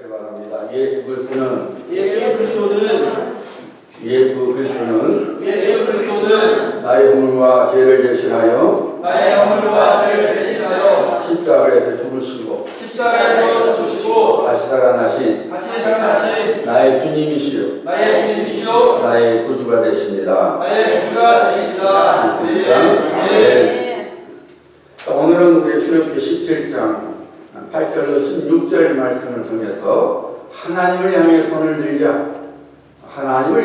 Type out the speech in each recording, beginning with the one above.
하시기 바랍니다. 예수 그리스도는 나의 허물과 죄를 대신하여 십자가에서 죽으시고 다시 살아나신 나의 주님이시요 나의 구주가 되십니다. 믿습니까? 네. 오늘은 우리 출애굽기 17장 8절로 16절 말씀을 통해서 하나님을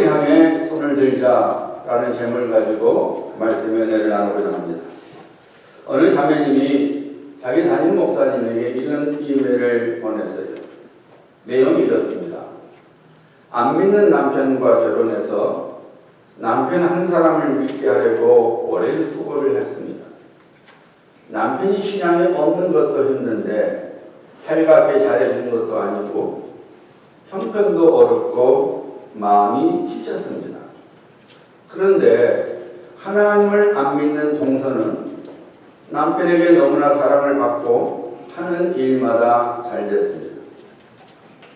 향해 손을 들자라는 제목을 가지고 말씀의 은혜를 나누고자 합니다. 어느 자매님이 자기 담임 목사님에게 이런 이메일을 보냈어요. 내용이 이렇습니다. 안 믿는 남편과 결혼해서 남편 한 사람을 믿게 하려고 오랜 수고를 했습니다. 남편이 신앙이 없는 것도 힘든데 살갑게 잘해준 것도 아니고 형편도 어렵고 마음이 지쳤습니다. 그런데 하나님을 안 믿는 동서는 남편에게 너무나 사랑을 받고 하는 일마다 잘 됐습니다.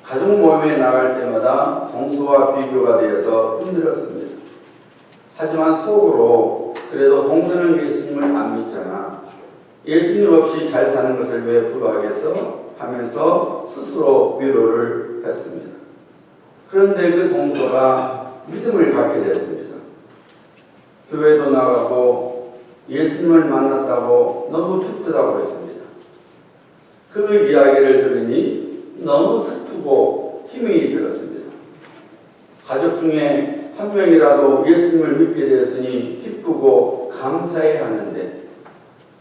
가족 모임에 나갈 때마다 동서와 비교가 되어서 힘들었습니다. 하지만 속으로 그래도 동서는 예수님을 안 믿잖아. 예수님 없이 잘 사는 것을 왜 부러워하겠어? 하면서 스스로 위로를 했습니다. 그런데 그 동서가 믿음을 갖게 됐습니다. 교회도 나가고 예수님을 만났다고 너무 기쁘다고 했습니다. 그 이야기를 들으니 너무 슬프고 힘이 들었습니다. 가족 중에 한 명이라도 예수님을 믿게 되었으니 기쁘고 감사해야 하는데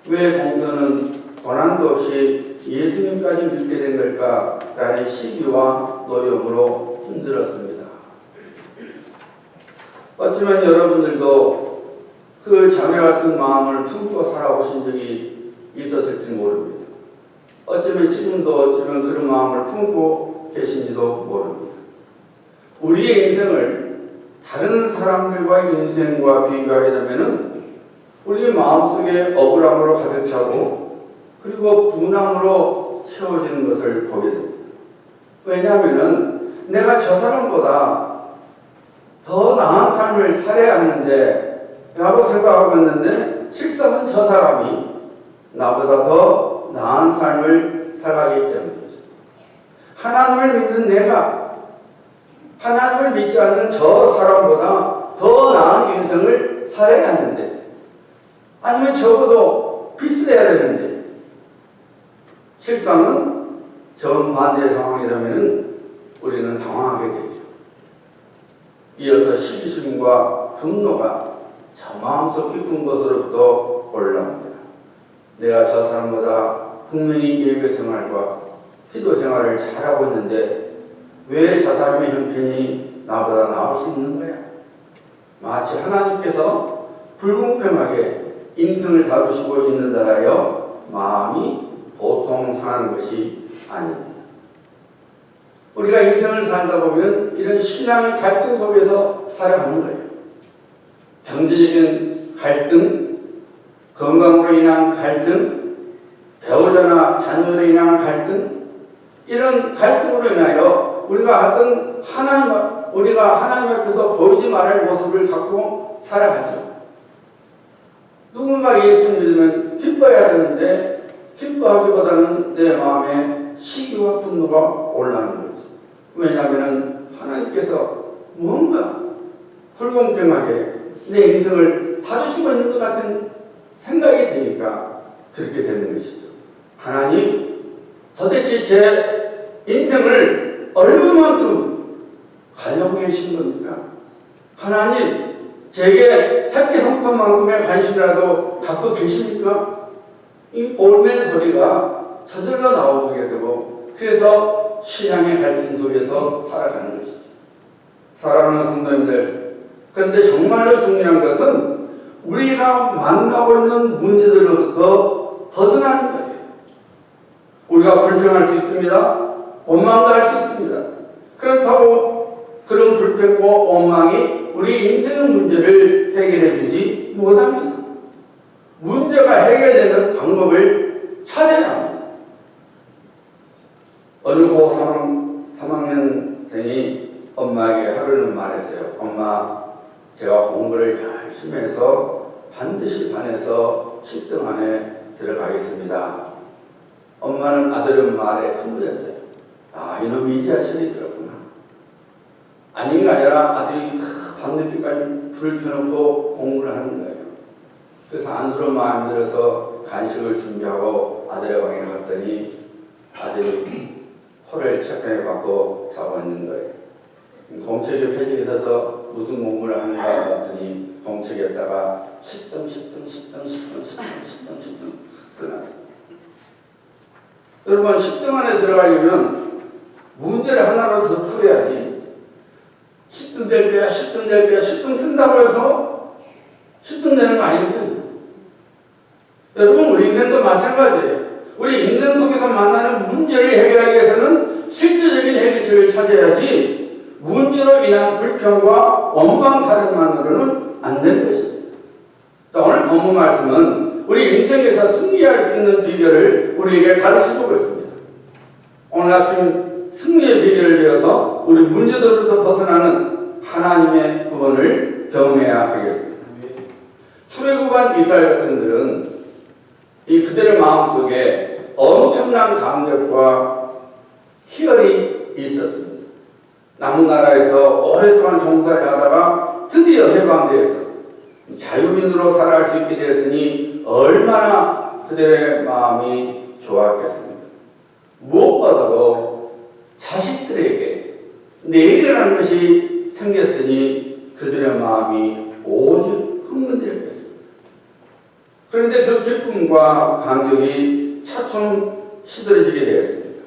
왜 동서는 고난도 없이 예수님까지 믿게 된 걸까라는 시기와 노여움으로 힘들었습니다. 어쩌면 여러분들도 그 자매 같은 마음을 품고 살아오신 적이 있었을지 모릅니다. 어쩌면 지금도 그런 마음을 품고 계신지도 모릅니다. 우리의 인생을 다른 사람들과의 인생과 비교하게 되면은 우리 마음속에 억울함으로 가득 차고 그리고 분함으로 채워지는 것을 보게 됩니다. 왜냐하면 내가 저 사람보다 더 나은 삶을 살아야 하는데 라고 생각하고 있는데 실상은 저 사람이 나보다 더 나은 삶을 살아가기 때문이죠. 하나님을 믿는 내가 하나님을 믿지 않는 저 사람보다 더 나은 인생을 살아야 하는데 아니면 적어도 비슷해야 되는데 실상은 정반대의 상황이 되면 우리는 당황하게 되죠. 이어서 시기심과 분노가 저 마음속 깊은 곳으로부터 올라옵니다. 내가 저 사람보다 분명히 예배 생활과 기도 생활을 잘하고 있는데 왜 저 사람의 형편이 나보다 나을 수 있는 거야? 마치 하나님께서 불공평하게 인생을 다루시고 있는다 하여 마음이 보통 상한 것이 아닙니다. 우리가 인생을 살다 보면 이런 신앙의 갈등 속에서 살아가는 거예요. 경제적인 갈등, 건강으로 인한 갈등, 배우자나 자녀로 인한 갈등, 이런 갈등으로 인하여 우리가 하나님 앞에서 보이지 말할 모습을 갖고 살아가죠. 누군가 예수 믿으면 기뻐해야 되는데 기뻐하기보다는 내 마음에 시기와 분노가 올라오는 거죠. 왜냐하면 하나님께서 뭔가 불공평하게 내 인생을 다루시고 있는 것 같은 생각이 드니까 그렇게 되는 것이죠. 하나님, 도대체 제 인생을 얼마만큼 가지고 계신 겁니까? 하나님, 제게 새끼손톱만큼의 관심이라도 갖고 계십니까? 이 옳은 소리가 저절로 나오게 되고 그래서 신앙의 갈등 속에서 살아가는 것이죠. 사랑하는 성도님들, 그런데 정말로 중요한 것은 우리가 만나고 있는 문제들로부터 벗어나는 거예요. 우리가 불평할 수 있습니다. 원망도 할 수 있습니다. 그렇다고 그런 불평과 원망이 우리 인생의 문제를 해결해 주지 못합니다. 문제가 해결되는 방법을 찾아야 합니다. 어느 고 말했어요. 엄마, 제가 공부를 열심히 해서 반드시 반에서 10등 안에 들어가겠습니다. 엄마는 아들의 말에 흥분했어요. 아, 이놈이 이제야 철이 들었구나. 아닌 게 아니라 아들이 밤늦게까지 불을 켜놓고 공부를 하는 거예요. 그래서 안쓰러운 마음이 들어서 간식을 준비하고 아들의 방에 갔더니 아들이 코를 책상에 박고 자고 있는 거예요. 공책에 표지가 있어서 무슨 공부를 하는가 봤더니 공책에다가 10등 써놨어요. 여러분, 10등 안에 들어가려면 문제를 하나라도 더 풀어야지. 10등 될 거야, 10등 될 거야, 10등 쓴다고 해서 10등 되는 거 아니거든요. 여러분, 우리 인생도 마찬가지예요. 우리 인생 속에서 만나는 문제를 해결하기 위해서는 실질적인 해결책을 찾아야지 문제로 인한 불평과 원망 타령만으로는 안 되는 것입니다. 자, 오늘 본문 말씀은 우리 인생에서 승리할 수 있는 비결을 우리에게 가르쳐주고 있습니다. 오늘 아침 승리의 비결을 배워서 우리 문제들로부터 벗어나는 하나님의 구원을 경험해야 하겠습니다. 출애굽한 이스라엘 백성들은 이 그들의 마음속에 엄청난 감격과 희열이 있었습니다. 남은 나라에서 오랫동안 종살이 하다가 드디어 해방되어서 자유인으로 살아갈 수 있게 되었으니 얼마나 그들의 마음이 좋았겠습니까? 무엇보다도 자식들에게 내일이라는 것이 생겼으니 그들의 마음이 오직 흥분되었겠습니다. 그런데 그 기쁨과 감격이 차츰 시들어지게 되었습니다.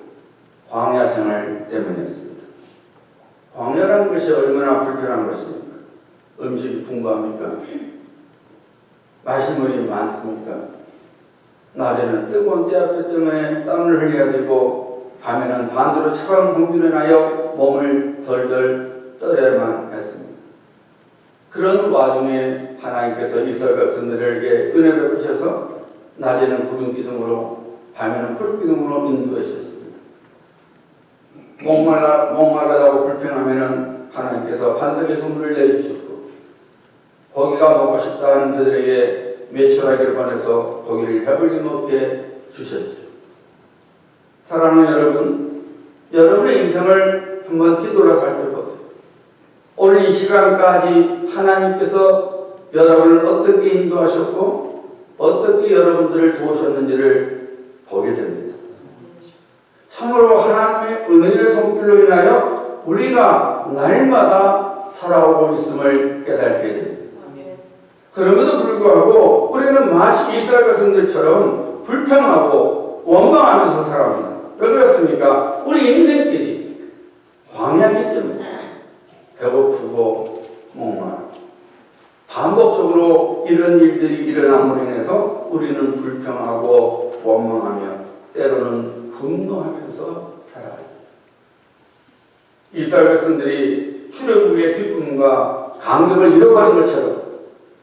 광야 생활 때문이었습니다. 광야라는 것이 얼마나 불편한 것입니까? 음식이 풍부합니까? 마실 물이 많습니까? 낮에는 뜨거운 떼앞에 때문에 땀을 흘려야 되고 밤에는 반대로 차가운 공기를 나여 몸을 덜덜 떨어야만 했습니다. 그런 와중에 하나님께서 이스라엘 백성들에게 은혜 베푸셔서 낮에는 구름 기둥으로 밤에는 불 기둥으로 인도하셨습니다. 목말라다고 불평하면은 하나님께서 반석에서 물을 내주셨고 고기가 먹고 싶다 하는 그들에게 메추라기를 보내서 고기를 배불리 먹게 주셨죠. 사랑하는 여러분, 여러분의 인생을 한번 뒤돌아 살펴보세요. 오늘 이 시간까지 하나님께서 여러분을 어떻게 인도하셨고 어떻게 여러분들을 도우셨는지를 보게 됩니다. 참으로 하나님의 은혜의 손길로 인하여 우리가 날마다 살아오고 있음을 깨닫게 됩니다. 그럼에도 불구하고 우리는 마치 이스라엘 백성들처럼 불평하고 원망하면서 살아갑니다. 왜 그렇습니까? 우리 인생길이 광야이기 때문에 배고프고 목마르고 반복적으로 이런 일들이 일어남으로 인해서 우리는 불평하고 원망하며 때로는 분노하면서 살아가요. 이스라엘 백성들이 출애굽의 기쁨과 감격을 잃어버린 것처럼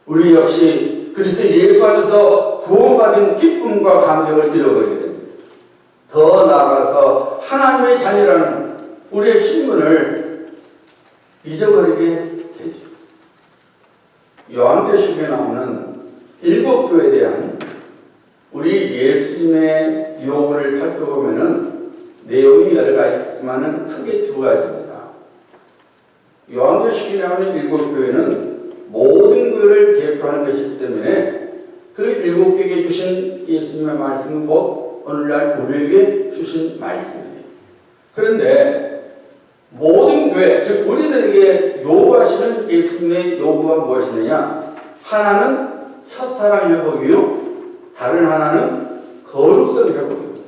우리 역시 그리스도 예수 안에서 구원받은 기쁨과 감격을 잃어버리게 됩니다. 더 나아가서 하나님의 자녀라는 우리의 신분을 잊어버리게 되죠. 요한계시록에 나오는 7교회에 대한 우리 예수님의 요구를 살펴보면은 내용이 여러 가지지만은 크게 두 가지입니다. 요한계시록에 나오는 7교회는 모든 교회를 대표하는 것이기 때문에 그 7교회에 주신 예수님의 말씀은 곧 오늘날 우리에게 주신 말씀이에요. 그런데 모든 교회, 즉 우리들에게 요구하시는 예수님의 요구가 무엇이느냐? 하나는 첫사랑 회복이요, 다른 하나는 거룩성 회복입니다.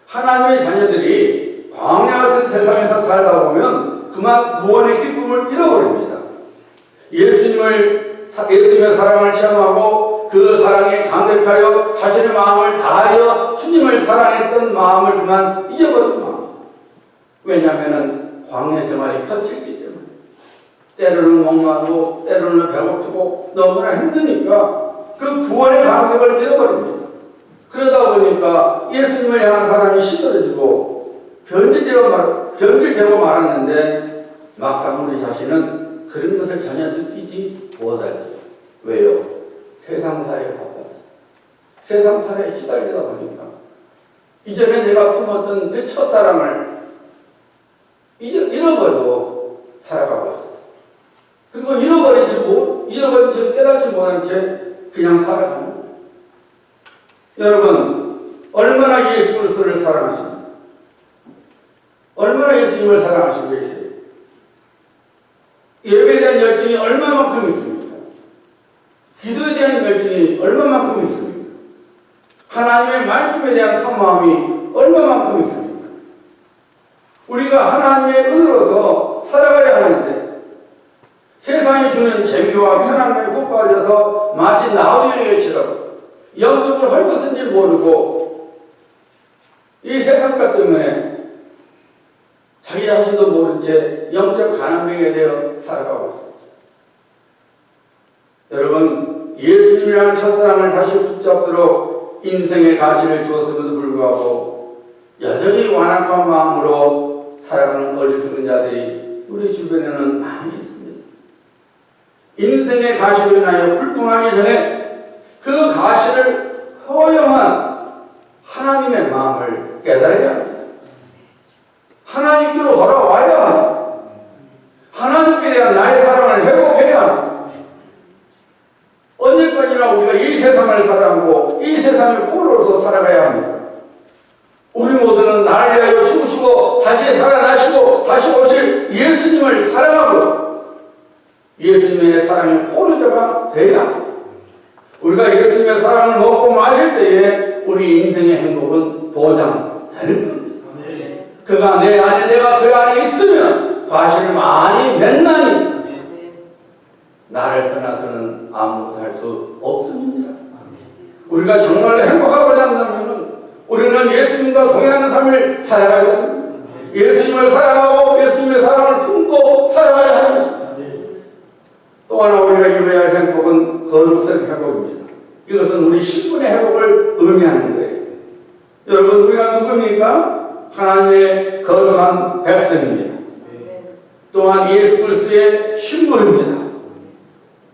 하나님의 자녀들이 광야 같은 세상에서 살다 보면 그만 구원의 기쁨을 잃어버립니다. 예수님의 사랑을 체험하고 그 사랑에 감격하여 자신의 마음을 다하여 주님을 사랑했던 마음을 그만 잊어버린 마음. 왜냐하면 광야 생활이 거칠기 때문에 때로는 목마르고 때로는 배고프고 너무나 힘드니까 그 구원의 감격을 잃어버립니다. 그러다 보니까 예수님을 향한 사랑이 시들어지고 변질되고 말았는데 막상 우리 자신은 그런 것을 전혀 느끼지 못하지. 왜요? 세상살이에 바빠서. 세상살이에 시달리다 보니까 이전에 내가 품었던 그 첫사랑을 이제 잃어버리고 살아가고 있어. 그리고 잃어버린 채 깨닫지 못한 채 그냥 살아가는 거예요. 여러분, 얼마나 예수 그리스도를 사랑하십니까? 얼마나 예수님을 사랑하시고 계세요? 예배에 대한 열정이 얼마만큼 있습니까? 기도에 대한 열정이 얼마만큼 있습니까? 하나님의 말씀에 대한 사모함이 얼마만큼 있습니까? 우리가 하나님의 은혜로서 살아가야 하는데 세상이 주는 재미와 편안함에 푹 빠져서 마치 나우디에게처럼 영적을 헐벗은지 모르고 이 세상과 때문에 자기 자신도 모른 채 영적 가난병에 되어 살아가고 있습니다. 여러분, 예수님이라는 첫사랑을 다시 붙잡도록 인생의 가시를 주었음에도 불구하고 여전히 완악한 마음으로 살아가는 어리석은 자들이 우리 주변에는 많이 있습니다. 인생의 가시로 인하여 불평하기 전에 그 가시를 허용한 하나님의 마음을 깨달아야 합니다. 하나님께로 돌아와야 합니다. 하나님께 대한 나의 사랑을 회복해야 합니다. 언제까지나 우리가 이 세상을 사랑하고 이 세상의 꼴로서 살아가야 합니다. 우리 모두는 나를 위하여 죽으시고 다시 살아나시고 다시 오실 예수님을 사랑하고 예수님의 사랑의 포로자가 되어야 합니다. 우리가 예수님의 사랑을 먹고 마실 때에 우리 인생의 행복은 보장되는 겁니다. 그가 내 안에 내가 그 안에 있으면 과실을 많이 맺나니 나를 떠나서는 아무것도 할 수 없습니다. 우리가 정말로 행복하고자 한다면 우리는 예수님과 동행하는 삶을 살아가야 됩니다. 예수님을 사랑하고 예수님의 사랑을 품고 살아가야 하는 것입니다. 또 하나 우리가 이루어야 할 행복은 거룩한 행복입니다. 이것은 우리 신분의 회복을 의미하는 거예요. 여러분, 우리가 누굽니까? 하나님의 거룩한 백성입니다. 또한 예수 그리스도의 신분입니다.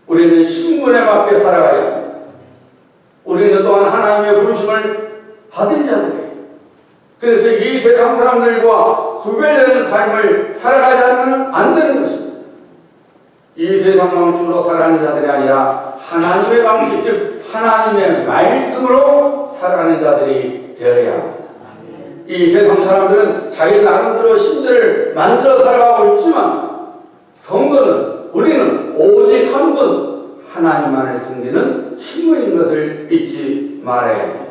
우리는 신분에 맞게 살아가야 합니다. 우리는 또한 하나님의 부르심을 받은 자들이에요. 그래서 이 세상 사람들과 구별되는 삶을 살아가지 않으면 안 되는 것입니다. 이 세상 방식으로 살아가는 자들이 아니라 하나님의 방식, 즉 하나님의 말씀으로 살아가는 자들이 되어야 합니다. 이 세상 사람들은 자기 나름대로 신들을 만들어 살아가고 있지만 성도는, 우리는 오직 한 분 하나님만을 섬기는 신분인 것을 잊지 말아야 합니다.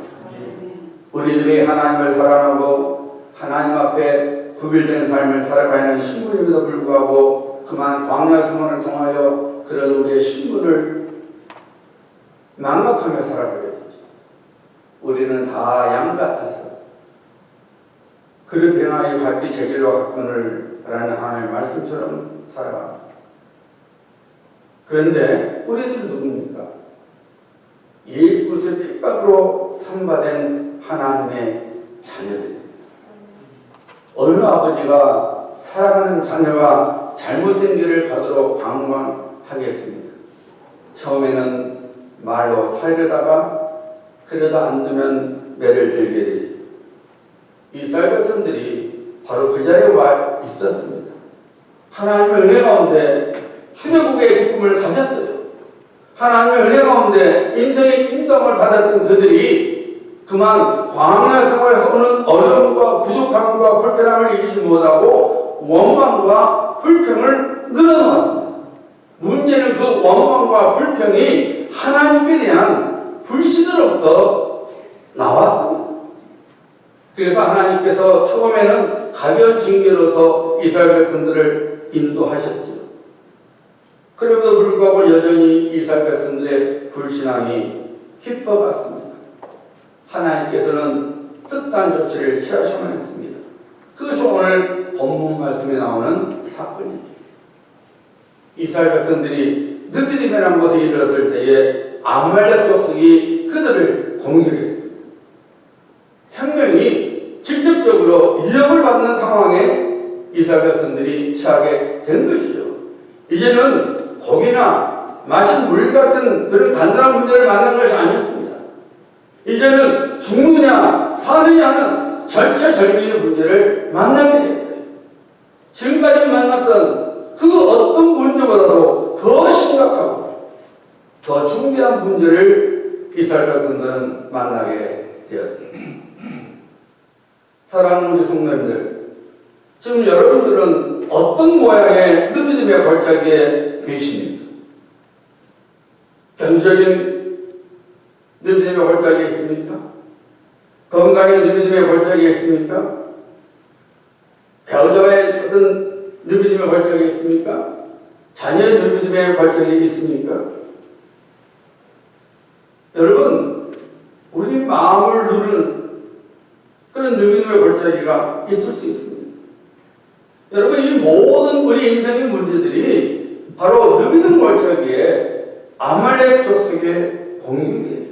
우리들이 하나님을 사랑하고 하나님 앞에 구별되는 삶을 살아가야 하는 신분임에도 불구하고 그만 광야 생활을 통하여 그런 우리의 신분을 망각하며 살아가게 되죠. 우리는 다 양 같아서 그릇 행하여 갈기 제 길로 갔거늘 라는 하나님의 말씀처럼 살아갑니다. 그런데 우리들은 누굽니까? 예수 그리스도의 핏값으로 상받은 하나님의 자녀들입니다. 어느 아버지가 사랑하는 자녀가 잘못된 길을 가도록 방황하겠습니까? 처음에는 말로 타이르다가 그러다 안 되면 매를 들게 되죠. 이스라엘 백성들이 바로 그 자리에 와 있었습니다. 하나님의 은혜 가운데 출애굽의 기쁨을 가졌어요. 하나님의 은혜 가운데 인생의 인도함을 받았던 그들이 그만 광야 생활에서 오는 어려움과 부족함과 불편함을 이기지 못하고 원망과 불평을 늘어놓았습니다. 문제는 그 원망과 불평이 하나님에 대한 불신으로부터 나왔습니다. 그래서 하나님께서 처음에는 가벼운 징계로서 이스라엘 백성들을 인도하셨죠. 그럼에도 불구하고 여전히 이스라엘 백성들의 불신앙이 깊어갔습니다. 하나님께서는 특단 조치를 취하셔야만 했습니다. 그것이 오늘 본문 말씀에 나오는 사건이죠. 이스라엘 백성들이 느디림이라는 곳에 이르렀을 때에 아말렉 족속이 그들을 공격했습니다. 생명이 직접적으로 위협을 받는 상황에 이스라엘 이스라엘 백성들이 취하게 된 것이죠. 이제는 고기나 마신 물 같은 그런 간단한 문제를 만난 것이 아니었습니다. 이제는 죽느냐 사느냐 하는 절체절명의 문제를 만나게 됐어요. 지금까지 만났던 그 어떤 문제보다도 더 심각하고 더 중대한 문제를 이스라엘 백성들은 만나게 되었습니다. 사랑하는 우리 성도님들, 지금 여러분들은 어떤 모양의 느비딤의 걸작에 계십니까? 경제적인 느비딤의 걸작이 있습니까? 건강의 느비딤의 걸작이 있습니까? 배우자의 어떤 느비딤의 걸작이 있습니까? 자녀의 느비딤의 걸작이 있습니까? 여러분, 우리 마음을 누르는 그런 느비딤의 걸작이가 있을 수 있습니다. 여러분, 이 모든 우리 인생의 문제들이 바로 느비딤 걸작기에 아말렉 족속의 공격이에요.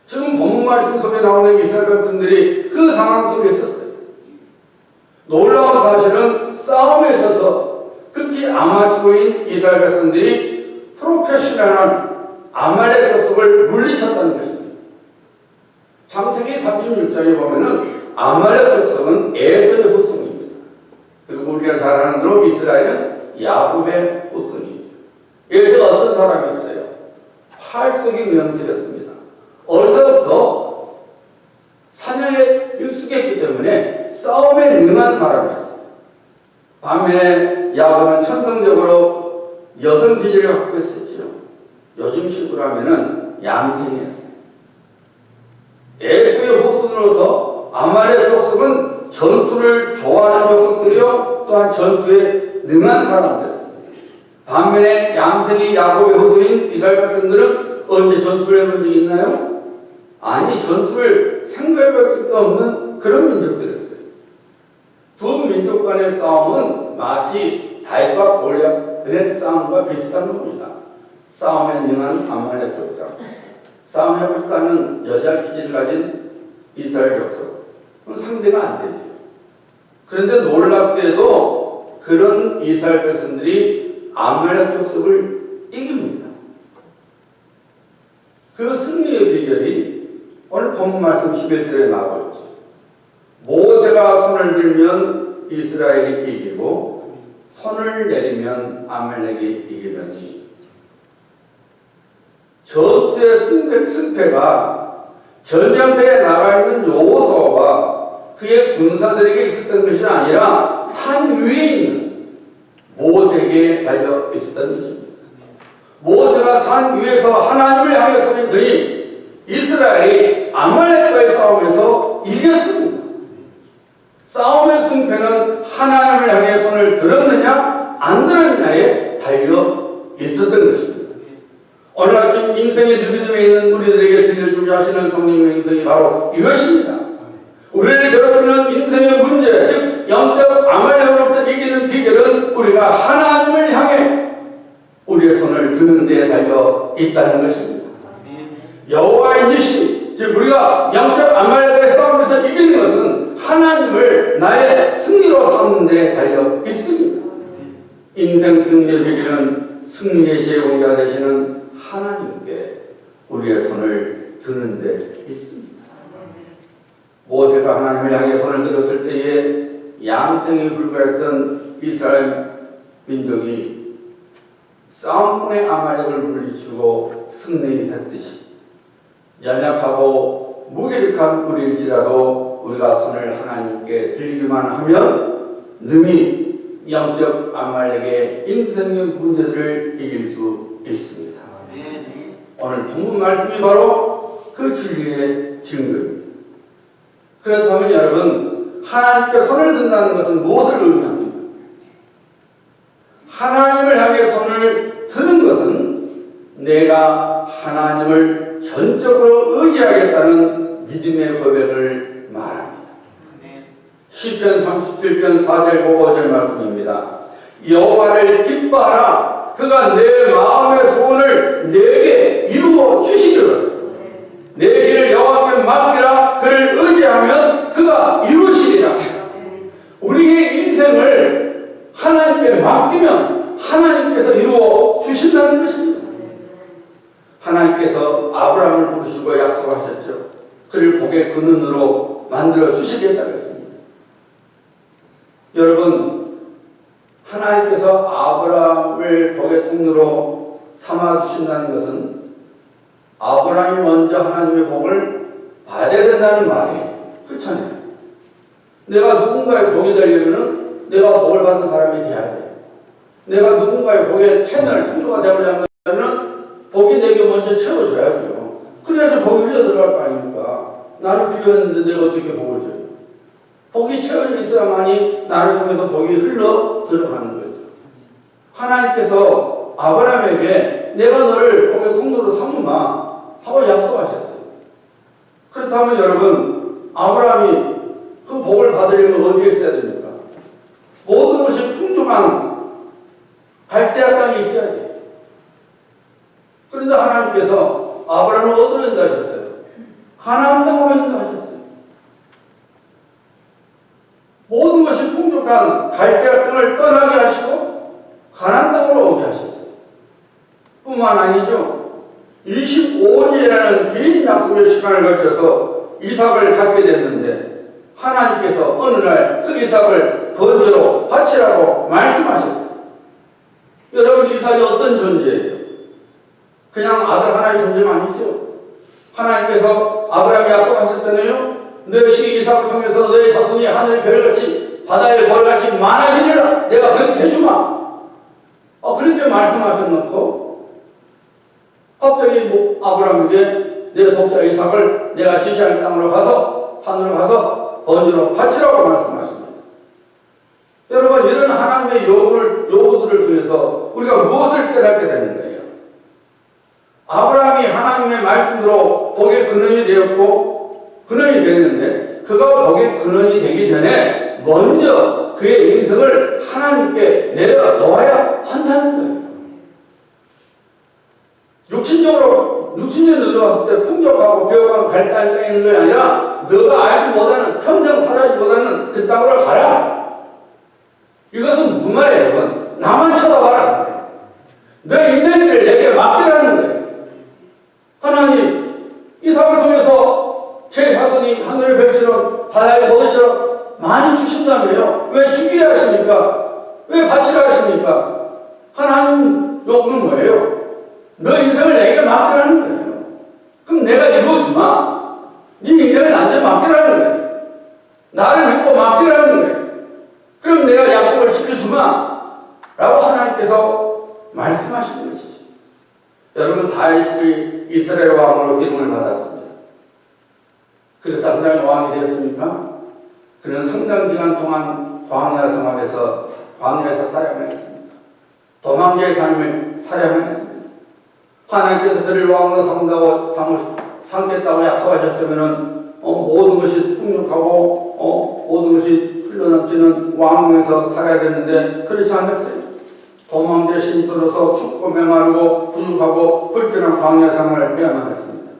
지금 본문 말씀 속에 나오는 이스라엘 백성들이 그 상황 속에 있었어요. 놀라운 사실은 싸움에 있어서 특히 아마추어인 이스라엘 백성들이 프로페셔널한 아말렉 족속을 물리쳤다는 것입니다. 창세기 36장에 보면은 아말렉 족속은 에서의 후손입니다. 그리고 우리가 잘 아는 대로 이스라엘은 야곱의 후손이죠. 에서가 어떤 사람이었어요? 활쏘기 명수였습니다. 어려서부터 사냥에 익숙했기 때문에 싸움에 능한 사람이었어요. 반면에 야곱은 천성적으로 여성 기질을 갖고 있었죠. 요즘 식으로 하면은 얌생이었어요. 에서의 후손으로서 아말렉 족속은 전투를 좋아하는 족속들이요, 또한 전투에 능한 사람들이었습니다. 반면에 얌생이 야곱의 후손인 이스라엘 백성들은 언제 전투를 해본 적이 있나요? 아니, 전투를 생각해볼 것도 없는 그런 민족들이었어요. 두 민족 간의 싸움은 마치 다윗과 골리앗의 싸움과 비슷한 겁니다. 싸움에 능한 아말렉 족속, 싸움해볼 줄 아는 여자 기질을 가진 이스라엘 족속, 그건 상대가 안 되죠. 그런데 놀랍게도 그런 이스라엘 백성들이 아말렉 족속을 이깁니다. 그 승리의 비결이 오늘 본문 말씀 11절에 나오고 있죠. 모세가 손을 들면 이스라엘이 이기고 손을 내리면 아말렉이 이기더니, 전투의 승패가 전쟁터에 나가 있는 여호수아와 그의 군사들에게 있었던 것이 아니라 산 위에 있는 모세에게 달려 있었던 것입니다. 모세가 산 위에서 하나님을 향해 손을 들이 이스라엘이 아말렉과의 싸움에서 이겼습니다. 싸움의 승패는 하나님을 향해 손을 들었느냐 안 들었느냐에 달려 있었던 것입니다. 오늘 아침 인생의 느비즘에 있는 우리들에게 들려주고자 하시는 성령의 인생이 바로 이것입니다. 우리를 괴롭히는 인생의 문제, 즉 영적 아말렉으로부터 이기는 비결은 우리가 하나님을 향해 우리의 손을 드는 데에 달려 있다는 것입니다. 여호와의 니시, 즉 우리가 영적 아말렉과의 싸움에서 이기는 것은 하나님을 나의 승리로 삼는 데에 달려 있습니다. 인생 승리의 비결은 승리의 제공자 되시는 하나님께 우리의 손을 드는 데 있습니다. 모세가 하나님을 향해 손을 들었을 때에 양생에 불과했던 이스라엘 민족이 싸움꾼의 아말렉을 물리치고 승리했듯이 연약하고 무기력한 우리일지라도 우리가 손을 하나님께 들기만 하면 능히 영적 아말렉의 인생의 문제들을 이길 수 있습니다. 오늘 본문 말씀이 바로 그 진리의 증거입니다. 그렇다면 여러분, 하나님께 손을 든다는 것은 무엇을 의미합니까? 하나님을 향해 손을 드는 것은 내가 하나님을 전적으로 의지하겠다는 믿음의 고백을 말합니다. 시편 37편 4절 5절 말씀입니다. 여호와를 기뻐하라. 그가 내 마음의 소원을 내게 이루어 주시리로다. 내 길을 여호와께 맡기라. 그를 의지하면 그가 이루시리라. 우리의 하나님께 맡기면 하나님께서 이루어 주신다는 것입니다. 하나님께서 아브라함을 부르시고 약속하셨죠. 그를 복의 근원으로 만들어 주시겠다고 했습니다. 여러분, 하나님께서 아브라함을 복의 통로로 삼아주신다는 것은 아브라함이 먼저 하나님의 복을 받아야 된다는 말이에요. 그렇잖아요. 내가 누군가의 복이 되려면 내가 복을 받은 사람이 돼야 돼. 내가 누군가의 복의 채널, 통로가 되고자 하면 복이 내게 먼저 채워줘야죠. 그래야지 복이 흘러 들어갈 거 아닙니까? 나를 비웠는데 내가 어떻게 복을 줘요? 복이 채워져 있어야만이 나를 통해서 복이 흘러 들어가는 거죠. 하나님께서 아브라함에게 내가 너를 복의 통로로 삼으마 하고 약속하셨어요. 그렇다면 여러분, 아브라함이 그 복을 받으려면 어디에 있어야 됩니까? 모든 것이 풍족한 갈대아 땅에 있어야 돼요. 그런데 하나님께서 아브라함을 어디로 인도하셨어요? 가나안 땅으로 인도하셨어요. 모든 것이 풍족한 갈대아 땅을 떠나게 하시고 가나안 땅으로 오게 하셨어요. 뿐만 아니죠. 25년이라는 긴 약속의 시간을 거쳐서 이삭을 갖게 됐는데 하나님께서 어느 날 그 이삭을 번제로 바치라고 말씀하셨어요. 여러분, 이삭이 어떤 존재예요? 그냥 아들 하나의 존재가 아니죠. 하나님께서 아브라함이 약속하셨잖아요. 너희 이삭을 통해서 너희 자손이 하늘의 별같이 바다의 벌같이 많아지리라. 내가 그렇게 해주마. 그렇게 말씀하셔놓고 갑자기 아브라함에게 내 독자 이삭을 내가 지시할 땅으로 가서 산으로 가서 번제로 바치라고 말씀하십니다. 여러분, 이런 하나님의 요구들을 통해서 우리가 무엇을 깨닫게 되는 거예요? 아브라함이 하나님의 말씀으로 복의 근원이 되었고 근원이 됐는데 그가 복의 근원이 되기 전에 먼저 그의 인생을 하나님께 내려놓아야 한다는 거예요. 육신적으로 60년 늙어왔을 때 풍족하고 배고파고 갈대한 땅에 있는 것이 아니라 너가 알지 못하는 평생 살아지 못하는 그 땅으로 가라. 이것은 무슨 말이에요, 여러분? 나만 쳐다봐라는 거예요. 너 인생을 내게 맡기라는 거예요. 하나님, 이삭을 통해서 제 자손이 하늘의 별처럼 바다의 모래처럼 많이 주신다며요. 왜 주기라 하십니까? 왜 바치라 하십니까? 하나님 요구는 뭐예요? 너 인생을 내게 맡기라는 거예요. 그럼 내가 이루어주마. 네 인생을 나한테 맡기라는 거예요. 나를 믿고 맡기라는 거예요. 그럼 내가 약속을 지켜주마 라고 하나님께서 말씀하시는 것이죠. 여러분, 다윗이 이스라엘 왕으로 기름을 받았습니다. 그래서 당장에 왕이 되었습니까? 그는 상당 기간 동안 광야 생활에서 광야에서 살아야만 했습니다. 도망자의 삶을 살아야만 했습니다. 하나님께서 그를 왕으로 삼겠다고 약속하셨으면 모든 것이 풍족하고 모든 것이 흘러넘치는 왕궁에서 살아야 되는데 그렇지 않았어요. 도망자 심수로서 춥고 메마르고 부족하고 불편한 광야 생활을 해야만 했습니다.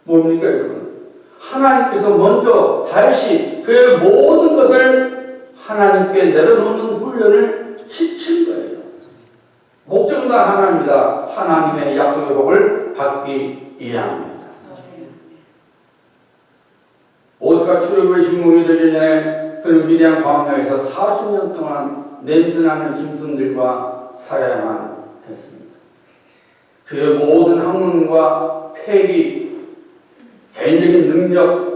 뭡니까 여러분? 하나님께서 먼저 다시 그의 모든 것을 하나님께 내려놓는 훈련을 시킨 거예요. 목적은 다 하나입니다. 하나님의 약속의 복을 받기 위함입니다. 모세가 출애굽의 신공이 되기 전에 그는 미디안 광야에서 40년 동안 냄새나는 짐승들과 살아야만 했습니다. 그의 모든 학문과 패기, 개인적인 능력,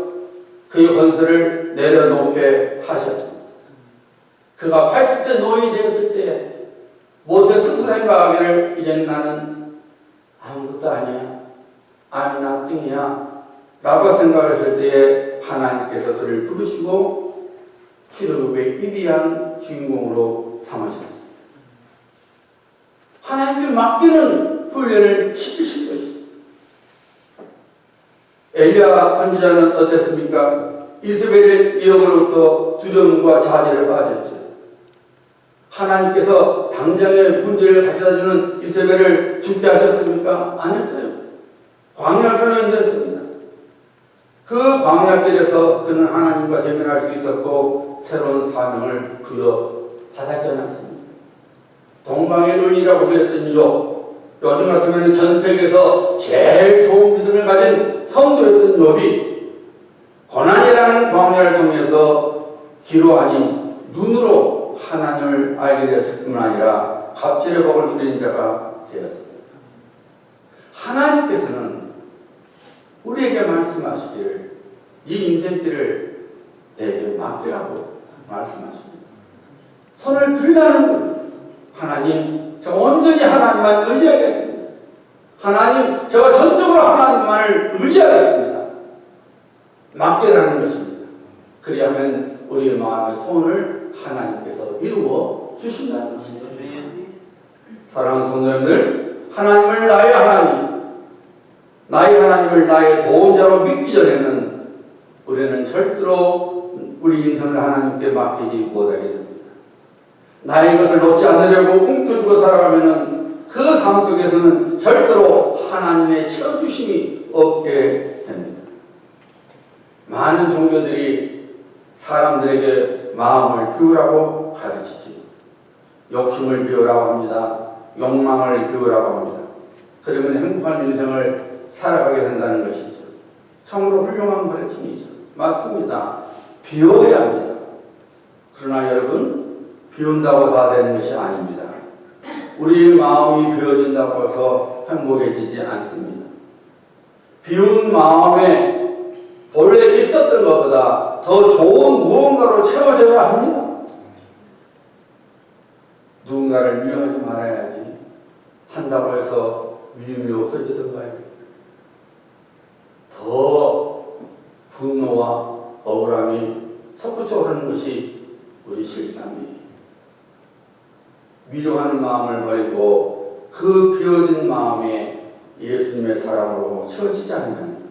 그의 건설을 내려놓게 하셨습니다. 그가 80세 노인이 되었을 때 모세 스스로 생각하기를 이제는 나는 아무것도 아니야. I'm nothing이야. 라고 생각했을 때에 하나님께서 그를 부르시고 출애굽의 위대한 주인공으로 삼으셨습니다. 하나님께 맡기는 훈련을 시키신 것이죠. 엘리야 선지자는 어땠습니까? 이세벨의 위협으로부터 두려움과 자제를 빠졌죠. 하나님께서 당장의 문제를 가져다주는 이세벨을 죽게 하셨습니까? 안 했어요. 광야길로 인도했습니다. 그 광야길에서 그는 하나님과 대면할 수 있었고 새로운 사명을 부여받았지 않았습니다. 동방의 의인이라고 불렸던 요즘 같으면 전 세계에서 제일 좋은 믿음을 가진 성도였던 욥이 고난이라는 광야를 통해서 귀로 아닌 눈으로 하나님을 알게 됐을 뿐만 아니라 갑절의 복을 누린 자가 되었습니다. 하나님께서는 우리에게 말씀하시기를 네 인생길을 내게 맡기라고 말씀하십니다. 손을 들라는 겁니다. 하나님, 저 온전히 하나님만 의지하겠습니다. 하나님, 제가 전적으로 하나님만을 의지하겠습니다. 맡기라는 것입니다. 그리하면 우리의 마음의 소원을 하나님께서 이루어 주신다는 것입니다. 사랑하는 성도님들, 하나님을 나의 하나님을 나의 도움자로 믿기 전에는 우리는 절대로 우리 인생을 하나님께 맡기지 못하게 됩니다. 나의 것을 놓지 않으려고 움켜쥐고 살아가면 그 삶 속에서는 절대로 하나님의 채워주심이 없게 됩니다. 많은 종교들이 사람들에게 마음을 비우라고 가르치지, 욕심을 비우라고 합니다. 욕망을 비우라고 합니다. 그러면 행복한 인생을 살아가게 된다는 것이죠. 참으로 훌륭한 가르침이죠. 맞습니다. 비워야 합니다. 그러나 여러분, 비운다고 다 되는 것이 아닙니다. 우리의 마음이 비워진다고 해서 행복해지지 않습니다. 비운 마음에 본래 있었던 것보다 더 좋은 무언가로 채워져야 합니다. 누군가를 미워하지 말아야지 한다고 해서 미움이 없어지던가요? 더 분노와 억울함이 솟구쳐 오르는 것이 우리 실상이에요. 미워하는 마음을 버리고 그 비워진 마음에 예수님의 사랑으로 채워지지 않으면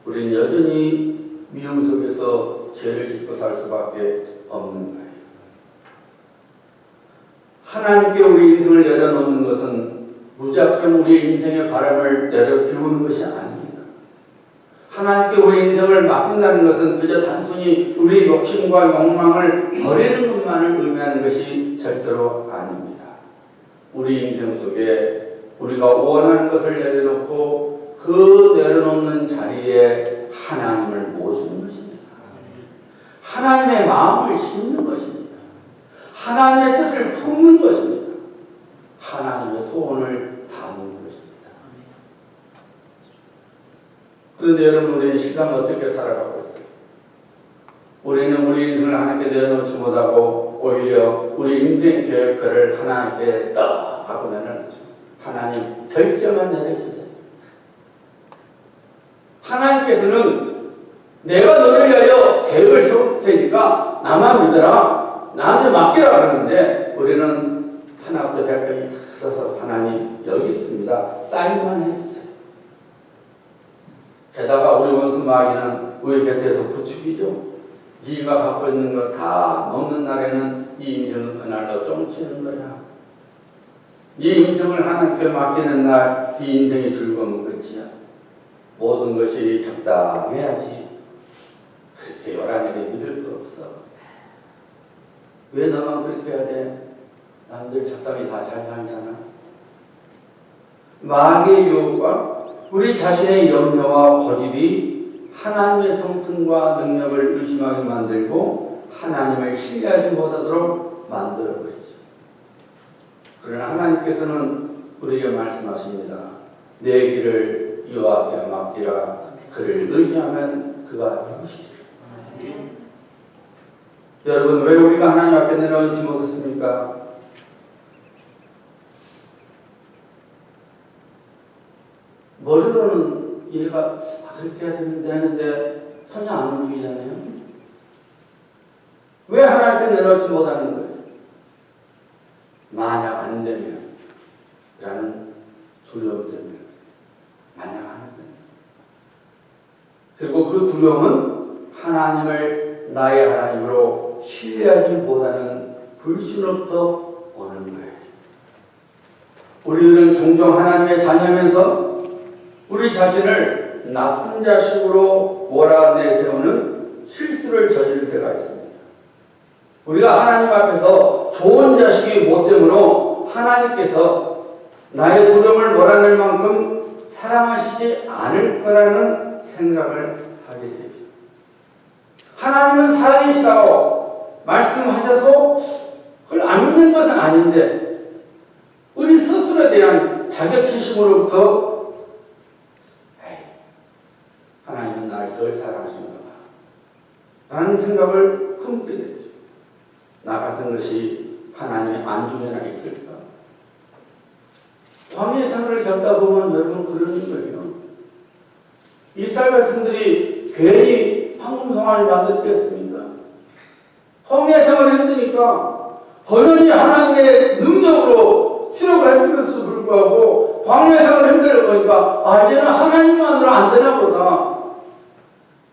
우리는 여전히 미움 속에서 죄를 짓고 살 수밖에 없는 거예요. 하나님께 우리 인생을 내려놓는 것은 무작정 우리 인생의 바람을 내려 비우는 것이 아닙니다. 하나님께 우리 인생을 맡긴다는 것은 그저 단순히 우리의 욕심과 욕망을 버리는 것만을 의미하는 것이 절대로 아닙니다. 우리 인생 속에 우리가 원하는 것을 내려놓고 그 내려놓는 자리에 하나님을 모시는 것입니다. 하나님의 마음을 심는 것입니다. 하나님의 뜻을 품는 것입니다. 하나님의 소원을 담는 것입니다. 그런데 여러분, 우리의 시간은 어떻게 살아가고 있어요? 우리는 우리 인생을 하나님께 내려놓지 못하고 오히려 우리 인생 계획표를 하나님께 딱 하고 내려놓죠. 하나님, 결정만 내려주세요. 하나님께서는 내가 너를 위하여 계획을 세울 테니까 나만 믿어라, 나한테 맡기라 그러는데 우리는 하나부터 백까지 다 써서 하나님 여기 있습니다, 사인만 해주세요. 게다가 우리 원수 마귀는 우리 곁에서 부추기죠. 네가 갖고 있는 거 다 먹는 날에는 네 인생은 그날로 쫑치는 거야. 네 인생을 하나님께 맡기는 날 네 인생의 즐거움은 끝이야. 모든 것이 적당해야지. 그렇게 요란하게 믿을 거 없어. 왜 너만 그렇게 해야 돼? 남들 적당히 다 잘 살잖아. 마귀의 유혹과 우리 자신의 염려와 고집이 하나님의 성품과 능력을 의심하게 만들고 하나님을 신뢰하지 못하도록 만들어버리죠. 그러나 하나님께서는 우리에게 말씀하십니다. 내 길을 여호와께 맡기라. 그를 의지하면 그가 이루시리라. 여러분, 왜 우리가 하나님 앞에 내려오지 못했습니까? 머리로는 얘가 그렇게 해야 되는데 하는데 손이 안 움직이잖아요. 왜 하나님께 내려오지 못하는 거예요? 만약 안 되면 라는 두려움 때문에 만약 안 되면, 그리고 그 두려움은 하나님을 나의 하나님으로 신뢰하지 못하는 불신으로부터 오는 거예요. 우리들은 종종 하나님의 자녀면서 우리 자신을 나쁜 자식으로 몰아내세우는 실수를 저지를 때가 있습니다. 우리가 하나님 앞에서 좋은 자식이 못됨으로 하나님께서 나의 두려움을 몰아낼 만큼 사랑하시지 않을 거라는 생각을 하게 되죠. 하나님은 사랑이시다고 말씀하셔서 그걸 안 믿는 것은 아닌데 우리 스스로에 대한 자격지심으로부터 하나님은 나를 덜 사랑하시는가 봐 라는 생각을 품게 되죠. 나 같은 것이 하나님의 안중에나 있을까? 광야의 생활을 겪다 보면 여러분 그러는 거예요. 이스라엘 백성들이 괜히 황금성화를 만들겠습니까? 광야의 생활이 힘드니까 번연히 하나님의 능력으로 수력을 했음에도 불구하고 광야의 생활이 힘들어 보니까 이제는 하나님만으로 안 되나 보다.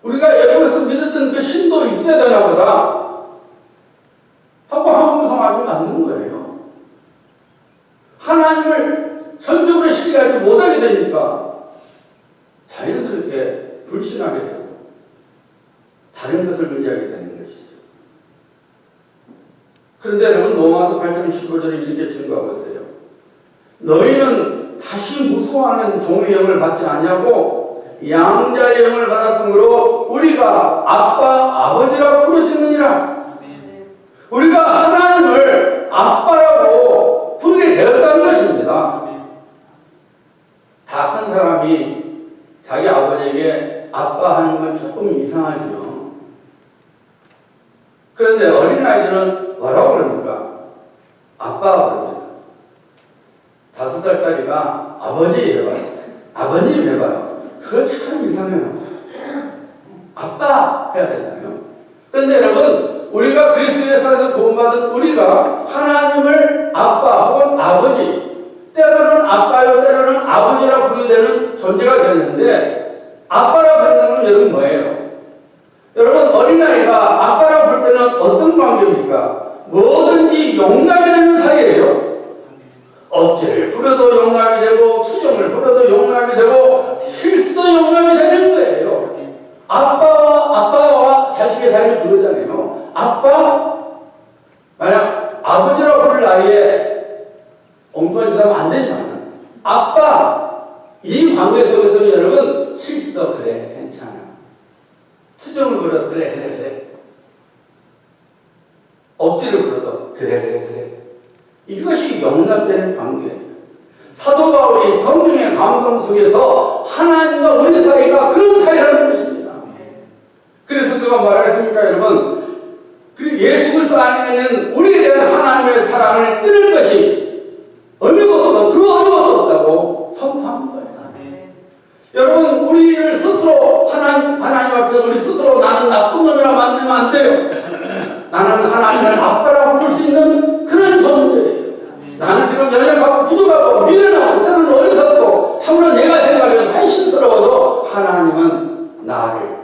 우리가 여기서 믿었던 그 신도 있어야 되나 보다 하고 황금성화를 만든 거예요. 하나님을 전적으로 신뢰하지 못하게 되니까 자연스럽게 불신하게 되고 다른 것을 의지하게 되는 것이죠. 그런데 여러분 로마서 8장 15절에 이렇게 증거하고 있어요. 너희는 다시 무수하는 종의 영을 받지 않냐고 양자의 영을 받았으므로 우리가 아빠 아버지라 부르짖느니라. 우리가 하나님을 아빠라고 부르게 되었다는 것입니다. 다 큰 사람이 자기 아버지에게 아빠 하는 건 조금 이상하죠. 그런데 어린아이들은 뭐라고 그럽니까? 아빠가 그럽니다. 5살짜리가 아버지 해봐요. 아버님 해봐요. 그거 참 이상해요. 아빠 해야 되잖아요. 그런데 여러분 우리가 그리스도에서 구원받은 우리가 하나님을 아빠 혹은 아버지 때로는 아빠요 때로는 아버지라 부르게 되는 존재가 되는데 아빠라 부르는 건 여러분 뭐예요? 여러분 어린아이가 아빠라 부를 때는 어떤 관계입니까? 뭐든지 용납이 되는 사이예요. 억지를 부려도 용납이 되고 투정을 부려도 용납이 되고 실수도 용납이 되는 거예요. 아빠와 자식의 사이는 그거잖아요. 아빠 만약 아버지라 부를 나이에 엉뚱한 짓 하면 안 되지만 아빠 이 관계 속에서는 여러분 실수도 그래 괜찮아 투정을 부려도 그래 억지를 부려도 그래 이것이 용납되는 관계예요. 사도 바울이 성령의 감동 속에서 하나님과 우리 사이가 그런 사이라는 것입니다. 그래서 그가 말하겠습니까 여러분? 그리고 예수 그리스도 안에는 우리에 대한 하나님의 사랑을 끊을 것이 어느 것도 그 어느 것도 없다고 선포한 거예요. 여러분 우리를 스스로 하나님 앞에서 우리 스스로 나는 나쁜 놈이라 만들면 안 돼요. 나는 하나님을 아빠라 부를 수 있는 그런 존재예요. 나는 비록 연약하고 부족하고 미련하고 때로는 어리석고 참으로 내가 생각해도 한심스러워도 하나님은 나를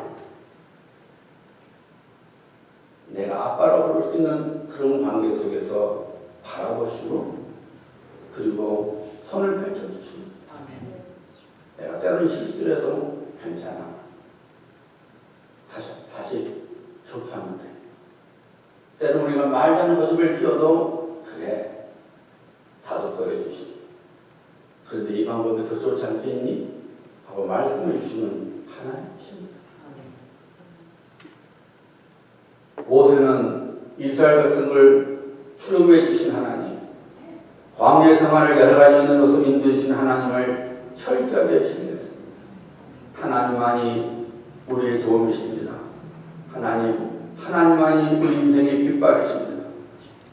내가 아빠라고 부를 수 있는 그런 관계 속에서 바라보시고 그리고 손을 펼쳐주시고 내가 때로는 실수를 해도 괜찮아. 다시 좋게 하면 돼. 때로는 우리가 말도 안 거듭을 피워도 그래. 다독거려 주시고 그런데 이 방법이 더 좋지 않겠니? 하고 말씀해 주시는 하나님이십니다. 모세는 이스라엘 백성을 출애굽해 주신 하나님, 광야 생활을 여러 가지 은혜로서 인도해 주신 하나님을 철저하게 신뢰했습니다. 하나님만이 우리의 도움이십니다. 하나님만이 우리 인생의 깃발이십니다.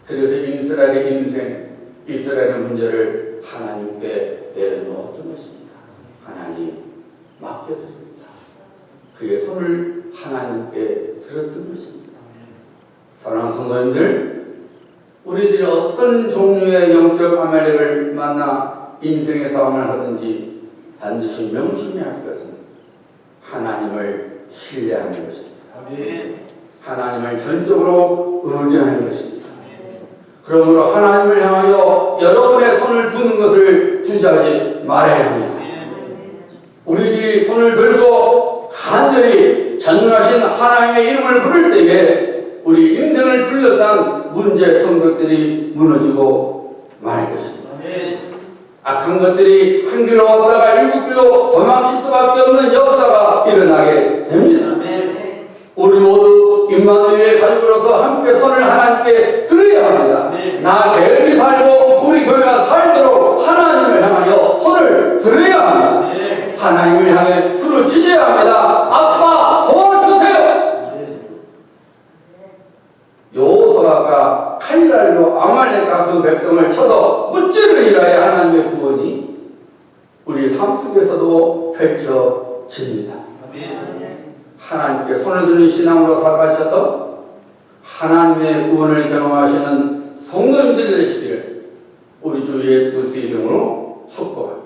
그래서 이스라엘의 인생, 이스라엘의 문제를 하나님께 내려놓았던 것입니다. 하나님 맡겨드립니다. 그의 손을 하나님께 들었던 것입니다. 사랑하는 성도님들, 우리들이 어떤 종류의 영적 아말렉을 만나 인생의 싸움을 하든지 반드시 명심해야 할 것은 하나님을 신뢰하는 것입니다. 하나님을 전적으로 의지하는 것입니다. 그러므로 하나님을 향하여 여러분의 손을 두는 것을 주저하지 말아야 합니다. 우리들이 손을 들고 간절히 전능하신 하나님의 이름을 부를 때에 우리 인생을 둘러싼 문제 성벽들이 무너지고 말 것입니다. 악한 것들이 한 길로 왔다가 일곱 길로 도망칠 수밖에 없는 역사가 일어나게 됩니다. 우리 모두 임마누엘의 가족으로서 함께 손을 하나님께 들어야 합니다. 나 개인이 살고 우리 교회가 살도록 하나님을 향하여 손을 들어야 합니다. 하나님을 향해 부르짖어야 합니다. 아빠 도와주세요. 여호수아가 칼날로 아말렉과 그 백성을 쳐서 무찌를 일하여 하나님의 구원이 우리 삶 속에서도 펼쳐집니다. 하나님께 손을 드는 신앙으로 살아가셔서 하나님의 구원을 경험하시는 성도님들이 되시기를 우리 주 예수 그리스도의 이름으로 축복합니다.